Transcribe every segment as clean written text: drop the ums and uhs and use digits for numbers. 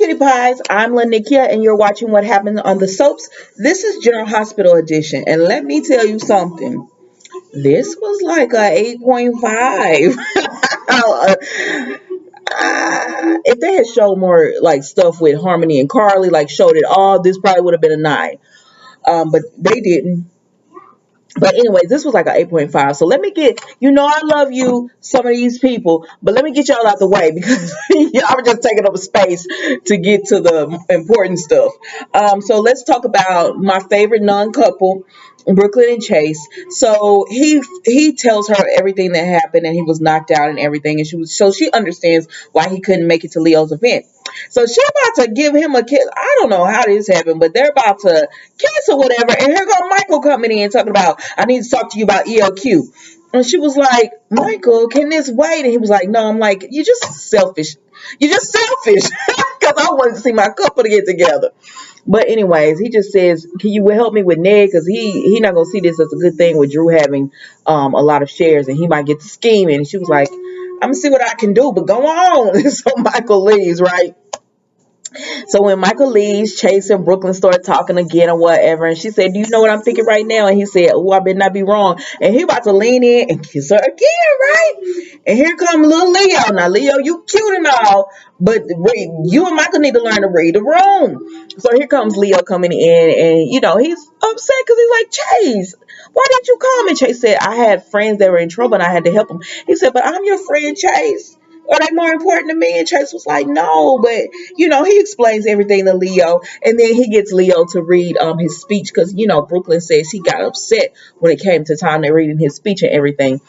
Cutie Pies. I'm Lanikia, and you're watching What Happened on the Soaps. This is General Hospital Edition, and let me tell you something. This was like a 8.5. If they had showed more like stuff with Harmony and Carly, like showed it all, this probably would have been a 9. But they didn't. But anyways, this was like an 8.5. So let me get, I love you, some of these people, but let me get y'all out the way because I'm just taking up space to get to the important stuff. So let's talk about my favorite non-couple, Brook Lynn and Chase. So he tells her everything that happened, and he was knocked out and everything, and she understands why he couldn't make it to Leo's event. So she about to give him a kiss. I don't know how this happened, but they're about to kiss or whatever. And here go Michael coming in talking about, I need to talk to you about ELQ. And she was like, Michael, can this wait? And he was like, no. I'm like, you're just selfish. You're just selfish. Because I wanted to see my couple to get together. But anyways, he just says, can you help me with Ned? Because he not going to see this as a good thing with Drew having a lot of shares. And he might get to scheming. And she was like, I'm going to see what I can do. But go on. So Michael leaves, right? So when Michael leaves, Chase and Brooklyn start talking again or whatever. And she said, do you know what I'm thinking right now? And he said, oh, I better not be wrong. And he about to lean in and kiss her again, right? And here comes little Leo. Now, Leo, you cute and all, but you and Michael need to learn to read the room. So here comes Leo coming in, and, he's upset because he's like, Chase, why didn't you come? And Chase said, I had friends that were in trouble and I had to help them. He said, but I'm your friend, Chase. Are they more important to me? And Chase was like, no, but he explains everything to Leo, and then he gets Leo to read his speech because Brooklyn says he got upset when it came to time to reading his speech and everything.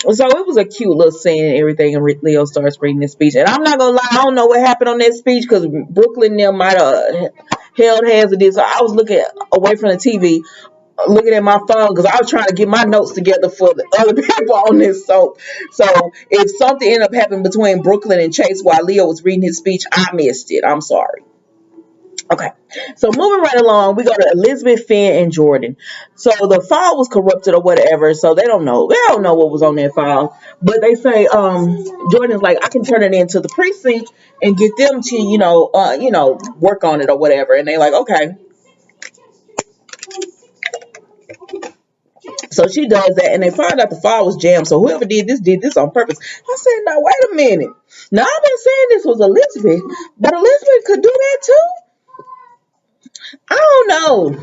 So it was a cute little scene and everything, and Leo starts reading his speech. And I'm not gonna lie, I don't know what happened on that speech because Brooklyn and them might have held hands with this. So I was looking away from the TV, looking at my phone because I was trying to get my notes together for the other people on this soap. So if something ended up happening between Brooklyn and Chase while Leo was reading his speech, I missed it. I'm sorry. Okay, so moving right along, we go to Elizabeth, Finn, and Jordan. So the file was corrupted or whatever, so they don't know. They don't know what was on that file, but they say Jordan's like, I can turn it into the precinct and get them to work on it or whatever. And they like, okay. So she does that, and they find out the file was jammed. So whoever did this on purpose. I said, now wait a minute. Now I've been saying this was Elizabeth, but Elizabeth could do that too. I don't know.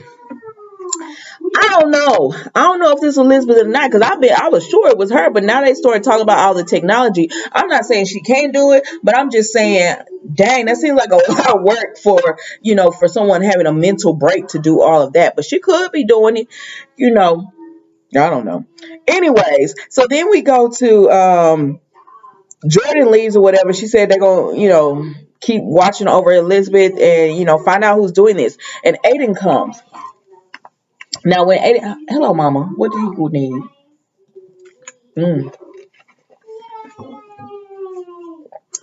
I don't know if this was Elizabeth or not, because I was sure it was her, but now they started talking about all the technology. I'm not saying she can't do it, but I'm just saying, dang, that seems like a lot of work for someone having a mental break to do all of that. But she could be doing it, I don't know. Anyways, so then we go to Jordan leaves or whatever. She said they're gonna, keep watching over Elizabeth and find out who's doing this. And Aiden comes. Now when Aiden, hello mama, what do you need?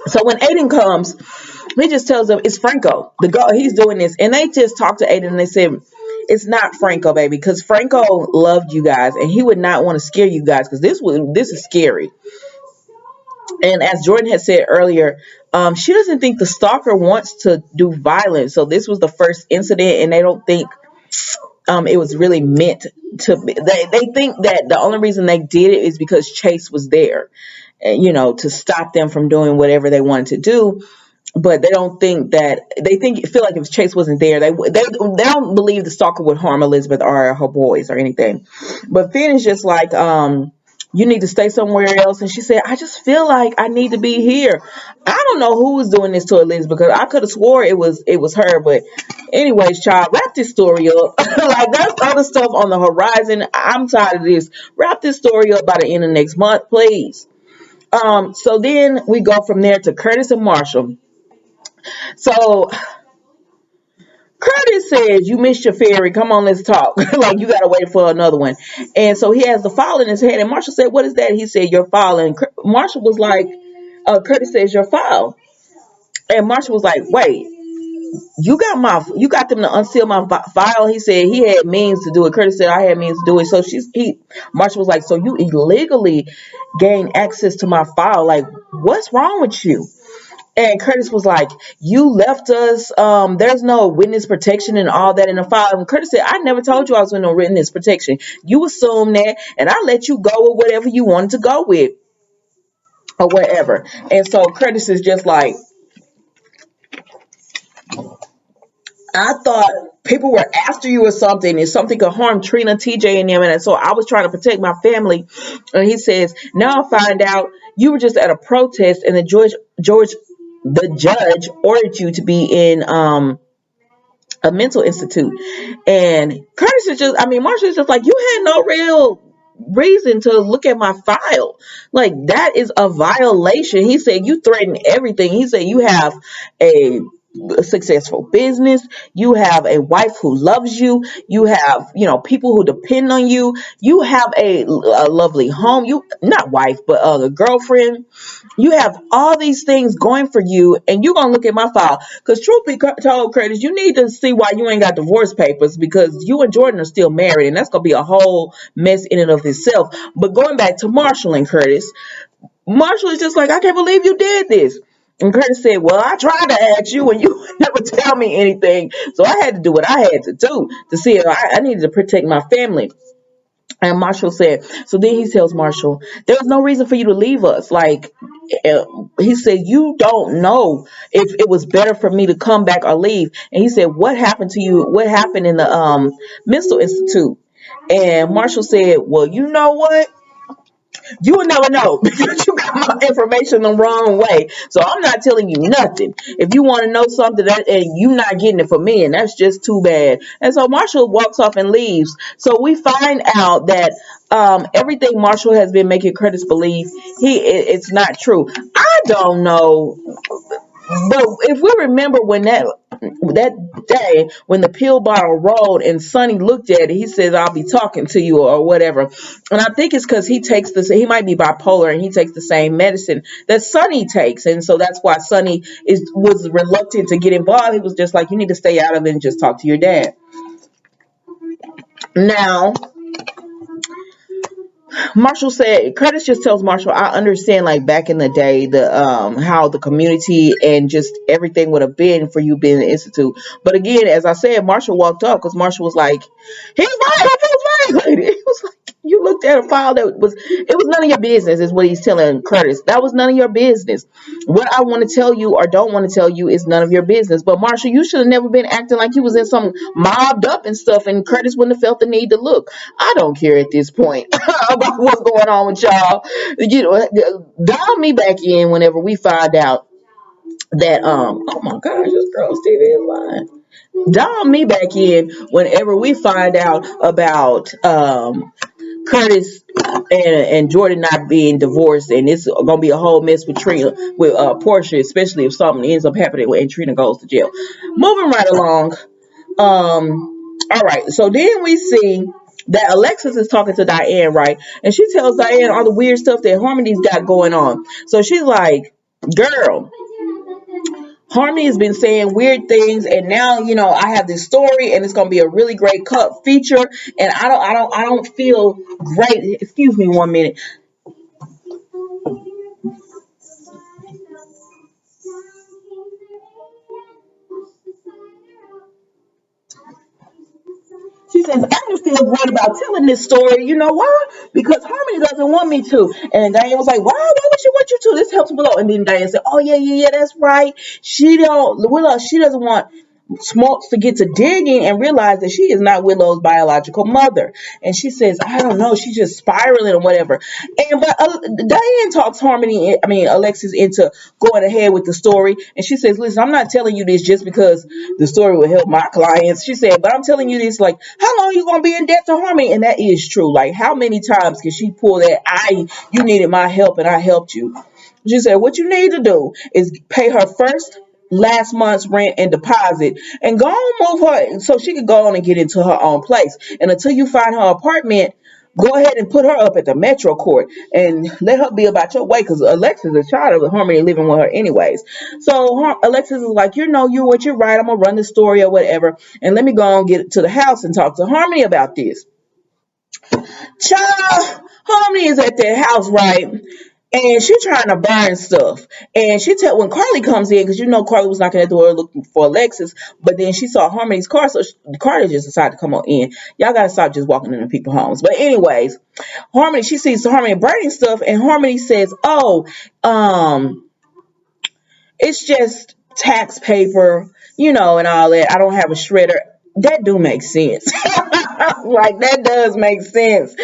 So when Aiden comes, he just tells them it's Franco. He's doing this, and they just talked to Aiden and they said it's not Franco, baby, because Franco loved you guys and he would not want to scare you guys because this is scary. And as Jordan had said earlier, she doesn't think the stalker wants to do violence. So this was the first incident, and they don't think it was really meant to be. They think that the only reason they did it is because Chase was there, to stop them from doing whatever they wanted to do. But they don't think that feel like if Chase wasn't there, they don't believe the stalker would harm Elizabeth or her boys or anything. But Finn is just like, you need to stay somewhere else. And she said, I just feel like I need to be here. I don't know who was doing this to Elizabeth because I could have swore it was her. But anyways, child, wrap this story up. Like there's other stuff on the horizon. I'm tired of this. Wrap this story up by the end of next month, please. So then we go from there to Curtis and Marshall. So Curtis says, you missed your ferry. Come on, let's talk. Like, you got to wait for another one. And so he has the file in his head. And Marshall said, what is that? He said, your file. And Marshall was like, Curtis says, your file. And Marshall was like, wait, you got them to unseal my file. He said he had means to do it. Curtis said, I had means to do it. So Marshall was like, so you illegally gained access to my file. Like, what's wrong with you? And Curtis was like, you left us. There's no witness protection and all that in the file. And Curtis said, I never told you I was with no witness protection. You assume that, and I let you go with whatever you wanted to go with or whatever. And so Curtis is just like, I thought people were after you or something, and something could harm Trina, TJ, and them. And so I was trying to protect my family. And he says, now I find out you were just at a protest, and the judge ordered you to be in a mental institute. And Curtis is just, I mean, Marshall is just like, you had no real reason to look at my file. Like, that is a violation. He said, you threaten everything. He said, you have a successful business, you have a wife who loves you, you have, people who depend on you, you have a lovely home, you, not wife, but a girlfriend, you have all these things going for you, and you're gonna look at my file. Because truth be told, Curtis, you need to see why you ain't got divorce papers, because you and Jordan are still married, and that's gonna be a whole mess in and of itself. But going back to Marshall and Curtis, Marshall is just like, I can't believe you did this. And Curtis said, well, I tried to ask you and you never tell me anything. So I had to do what I had to do to see if I needed to protect my family. And Marshall said, so then he tells Marshall, there was no reason for you to leave us. Like, he said, you don't know if it was better for me to come back or leave. And he said, what happened to you? What happened in the mental institute? And Marshall said, well, you know what? You will never know because you got my information the wrong way. So I'm not telling you nothing. If you want to know something and you're not getting it from me, and that's just too bad. And so Marshall walks off and leaves. So we find out that everything Marshall has been making Curtis believe it's not true. I don't know. But if we remember when that day when the pill bottle rolled and Sonny looked at it, he says, I'll be talking to you or whatever. And I think it's because he might be bipolar and he takes the same medicine that Sonny takes. And so that's why Sonny was reluctant to get involved. He was just like, you need to stay out of it and just talk to your dad. Now, Marshall said, Curtis just tells Marshall, I understand, like, back in the day, the how the community and just everything would have been for you being in the institute. But again, as I said, Marshall walked up because Marshall was like, he's violated. He was like, you looked at a file it was none of your business, is what he's telling Curtis. That was none of your business. What I want to tell you or don't want to tell you is none of your business. But Marshall, you should have never been acting like you was in some mobbed up and stuff, and Curtis wouldn't have felt the need to look. I don't care at this point about what's going on with y'all. Dial me back in whenever we find out that oh my gosh, this girl Stevie is lying. Dial me back in whenever we find out about Curtis and Jordan not being divorced, and it's gonna be a whole mess with Trina, with Portia, especially if something ends up happening and Trina goes to jail. Moving right along. All right, so then we see that Alexis is talking to Diane, right? And she tells Diane all the weird stuff that Harmony's got going on. So she's like, girl, Harmony has been saying weird things, and now I have this story, and it's gonna be a really great cut feature. And I don't feel great. Excuse me, 1 minute. She says, I just feel great about telling this story. You know why? Because Harmony doesn't want me to. And Diane was like, why would she want you to? This helps below. And then Diane said, oh, yeah, that's right. She doesn't want Smokes to get to digging and realize that she is not Willow's biological mother. And she says, I don't know, she's just spiraling or whatever. But Diane talks Alexis into going ahead with the story. And she says, listen, I'm not telling you this just because the story will help my clients. She said, but I'm telling you this, like, how long you gonna be in debt to Harmony? And that is true. Like, how many times can she pull that you needed my help and I helped you? She said, what you need to do is pay her last month's rent and deposit and go on, move her so she could go on and get into her own place. And until you find her apartment, go ahead and put her up at the Metro Court and let her be about your way, because Alexis is tired of Harmony living with her anyways. So Alexis is like, you're right, I'm gonna run the story or whatever, and let me go on get to the house and talk to Harmony about this. Child, Harmony is at their house, right? And she trying to burn stuff. And she tell when Carly comes in, because Carly was knocking at the door looking for Alexis, but then she saw Harmony's car, so Carly just decided to come on in. Y'all gotta stop just walking into people's homes. But anyways, Harmony, she sees Harmony burning stuff, and Harmony says, "Oh, it's just tax paper, and all that. I don't have a shredder." That do make sense. Like that does make sense.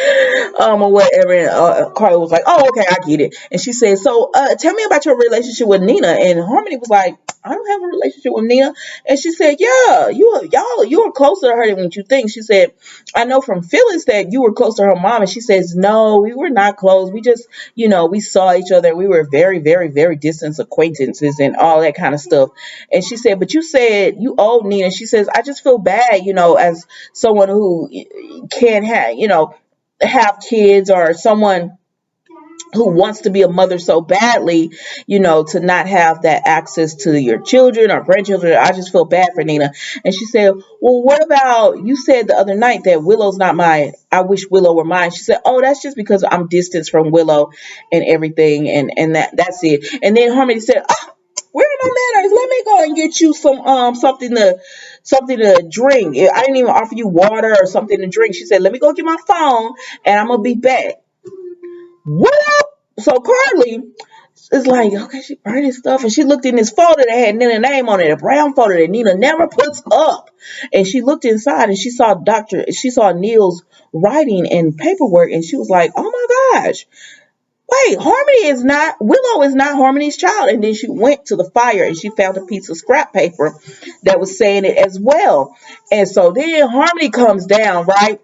Or whatever. And Carly was like, "Oh, okay, I get it." And she said, "So, tell me about your relationship with Nina." And Harmony was like, "I don't have a relationship with Nina." And she said, "Yeah, you are closer to her than what you think." She said, "I know from Phyllis that you were close to her mom." And she says, "No, we were not close. We just, we saw each other. We were very, very, very distant acquaintances and all that kind of stuff." And she said, "But you said you owed Nina." She says, "I just feel bad, as someone who can't have kids, or someone who wants to be a mother so badly, to not have that access to your children or grandchildren. I just feel bad for Nina." And she said, "Well, what about, you said the other night that Willow's not mine. I wish Willow were mine." She said, "Oh, that's just because I'm distanced from Willow and everything, and that's it." And then Harmony said, "Oh, where are my manners? Let me go and get you some something to drink. I didn't even offer you water or something to drink." She said, "Let me go get my phone and I'm gonna be back." What up? So Carly is like, okay, she burning stuff, and she looked in this folder that had Nina's name on it, a brown folder that Nina never puts up. And she looked inside and she saw Neil's writing and paperwork, and she was like, "Oh my gosh. Wait, Willow is not Harmony's child." And then she went to the fire and she found a piece of scrap paper that was saying it as well. And so then Harmony comes down, right?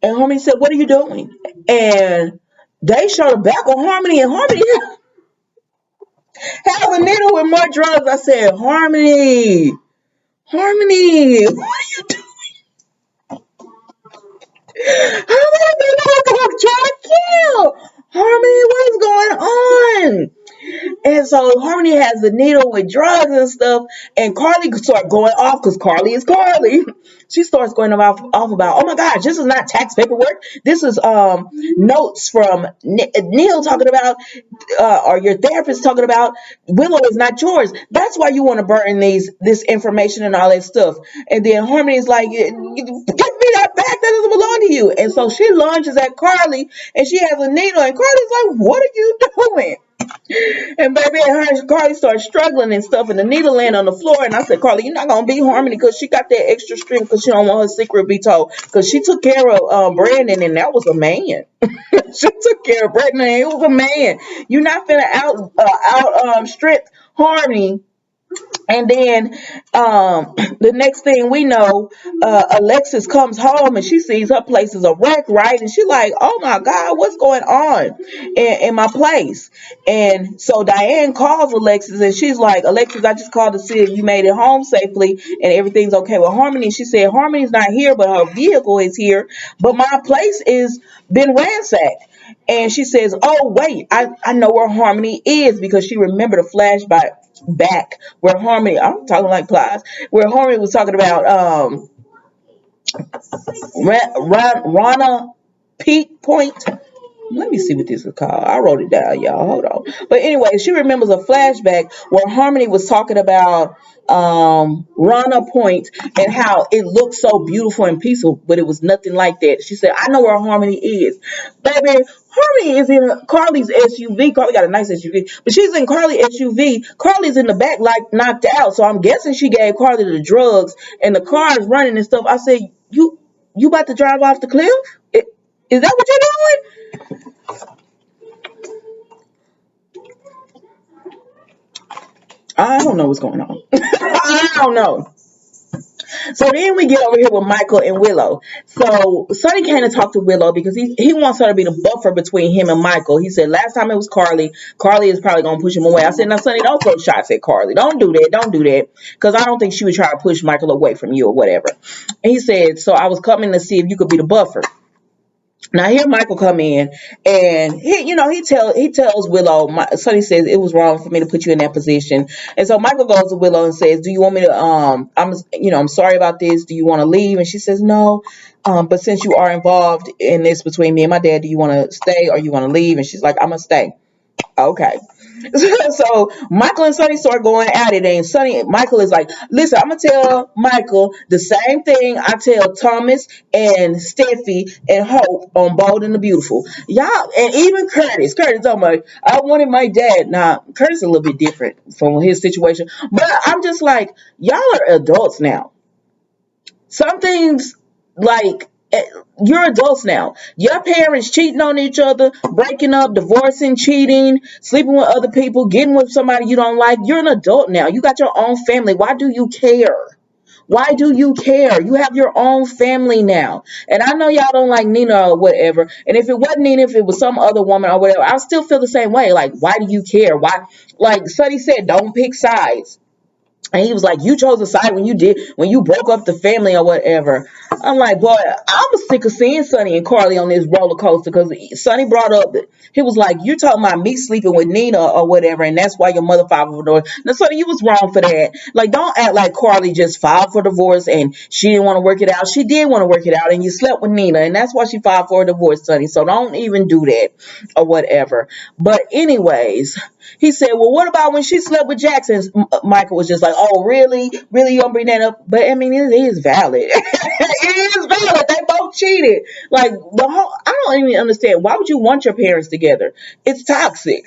And Harmony said, "What are you doing?" And they showed the back on Harmony, and Harmony have a needle with more drugs. I said, Harmony, what are you doing? Harmony, they're gonna try to kill. Harmony, what is going on? And so Harmony has the needle with drugs and stuff, and Carly starts going off because Carly is Carly. She starts going off about, "Oh my gosh, this is not tax paperwork. This is notes from Neil talking about, or your therapist talking about, Willow is not yours. That's why you want to burn this information and all that stuff." And then Harmony is like, "Give me that back. That doesn't belong to you." And so she lunges at Carly, and she has a needle, and Carly's like, "What are you doing?" And baby, Carly started struggling and stuff, and the needle landed on the floor. And I said, "Carly, you're not gonna beat Harmony because she got that extra strength because she don't want her secret to be told. Because she took care of Brandon, and that was a man. She took care of Brandon, and it was a man. You're not finna out strength Harmony." And then the next thing we know, Alexis comes home and she sees her place is a wreck, right? And she's like, "Oh my God, what's going on in my place?" And so Diane calls Alexis and she's like, "Alexis, I just called to see if you made it home safely and everything's okay with Harmony." She said, "Harmony's not here, but her vehicle is here. But my place is been ransacked." And she says, "Oh, wait, I know where Harmony is," because she remembered a flashback back where Harmony, I'm talking like Plies, where Harmony was talking about Rana Peak Point. Let me see what this is called. I wrote it down, y'all. Hold on. But anyway, she remembers a flashback where Harmony was talking about Rana Point and how it looked so beautiful and peaceful, but it was nothing like that. She said, "I know where Harmony is." Baby, Harmony is in Carly's SUV. Carly got a nice SUV, but she's in Carly's SUV. Carly's in the back, like knocked out. So I'm guessing she gave Carly the drugs, and the car is running and stuff. I said, "You about to drive off the cliff? Is that what you're doing?" I don't know what's going on. I don't know. So then we get over here with Michael and Willow. So Sonny came to talk to Willow because he wants her to be the buffer between him and Michael. He said last time it was Carly. Carly is probably going to push him away. I said, "Now, Sonny, don't throw shots at Carly. Don't do that. Don't do that. Because I don't think she would try to push Michael away from you or whatever." And he said, "So I was coming to see if you could be the buffer." Now here Michael come in, and he tells Willow. Sonny says it was wrong for me to put you in that position, and so Michael goes to Willow and says, "Do you want me to? I'm sorry about this. Do you want to leave?" And she says, "No, but since you are involved in this between me and my dad, do you want to stay or you want to leave?" And she's like, "I'm gonna stay." Okay. So Michael and Sonny start going at it, and Michael is like, "Listen, I'm gonna tell Michael the same thing I tell Thomas and Steffi and Hope on Bold and the Beautiful, y'all, and even Curtis. Curtis, oh my, I wanted my dad. Now Curtis is a little bit different from his situation, but I'm just like, y'all are adults now. Some things like." You're adults now. Your parents cheating on each other, breaking up, divorcing, cheating, sleeping with other people, getting with somebody you don't like. You're an adult now. You got your own family. Why do you care? Why do you care? You have your own family now. And I know y'all don't like Nina or whatever. And if it wasn't Nina, if it was some other woman or whatever, I still feel the same way. Like, why do you care? Why? Like Sonny said, don't pick sides. And he was like, "You chose a side when you broke up the family or whatever." I'm like, boy, I'm sick of seeing Sonny and Carly on this roller coaster, because Sonny brought up, he was like, "You talking about me sleeping with Nina or whatever, and that's why your mother filed for divorce." Now, Sonny, you was wrong for that. Like, don't act like Carly just filed for divorce and she didn't want to work it out. She did want to work it out, and you slept with Nina, and that's why she filed for a divorce, Sonny. So don't even do that or whatever. But anyways, he said, "Well, what about when she slept with Jackson?" Michael was just like, "Oh, really? Really? You don't bring that up?" But I mean, it is valid. It is valid. They both cheated. Like, I don't even understand. Why would you want your parents together? It's toxic.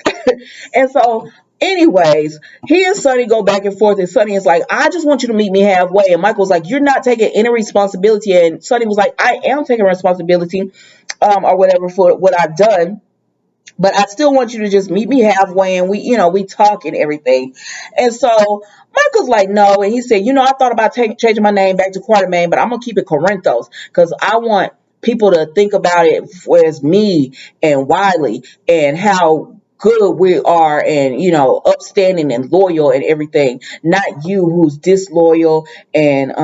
And so, anyways, he and Sonny go back and forth, and Sonny is like, "I just want you to meet me halfway." And Michael was like, "You're not taking any responsibility." And Sonny was like, "I am taking responsibility, or whatever, for what I've done. But I still want you to just meet me halfway, and we talk and everything." And so Michael's like, "No." And he said, "I thought about changing my name back to Quartermain, but I'm going to keep it Corinthos, because I want people to think about it as me and Wiley and how good we are, and upstanding and loyal and everything, not you who's disloyal, and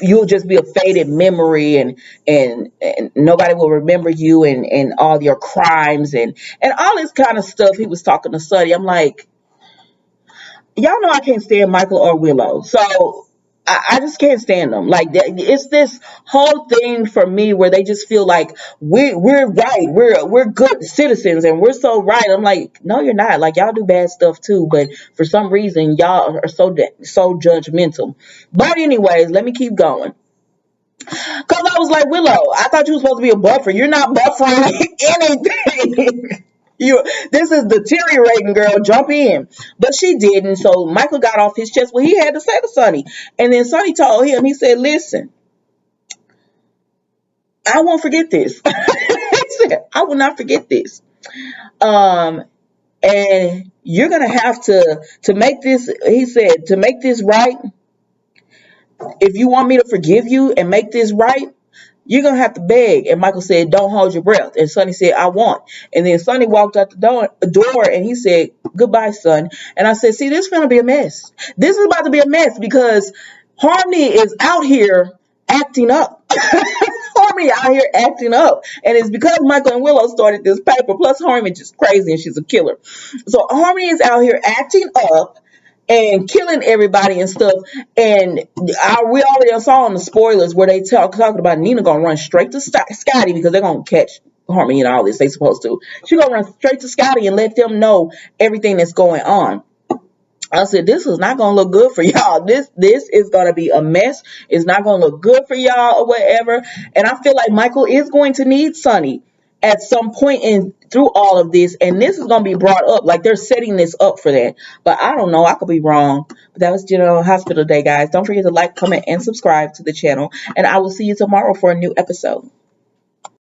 you'll just be a faded memory, and nobody will remember you, and all your crimes, and all this kind of stuff." He was talking to Sonny. I'm like, y'all know I can't stand Michael or Willow, so I just can't stand them. Like, it's this whole thing for me where they just feel like we're right, we're good citizens, and we're so right. I'm like, no, you're not. Like, y'all do bad stuff too, but for some reason y'all are so judgmental. But anyways, let me keep going. Because I was like, "Willow, I thought you were supposed to be a buffer. You're not buffering anything." This is deteriorating, girl. Jump in. But she didn't. So Michael got off his chest what he had to say to Sonny. And then Sonny told him, he said, "Listen, I won't forget this." He said, "I will not forget this. Um, and you're gonna have to make this," he said, "to make this right, if you want me to forgive you and make this right, you're gonna have to beg." And Michael said, "Don't hold your breath." And Sonny said, "I won't." And then Sonny walked out the door, and he said, "Goodbye, son." And I said, "See, this is gonna be a mess. This is about to be a mess, because Harmony is out here acting up." Harmony out here acting up. And it's because Michael and Willow started this paper. Plus Harmony just crazy, and she's a killer. So Harmony is out here acting up and killing everybody and stuff. And we already saw in the spoilers where they talking about Nina gonna run straight to Scotty, because they're gonna catch Harmony and all this. They supposed to. She gonna run straight to Scotty and let them know everything that's going on. I said, this is not gonna look good for y'all. This is gonna be a mess. It's not gonna look good for y'all or whatever. And I feel like Michael is going to need Sonny at some point in through all of this, and this is gonna be brought up. Like, they're setting this up for that. But I don't know. I could be wrong. But that was General Hospital Day, guys. Don't forget to like, comment, and subscribe to the channel. And I will see you tomorrow for a new episode.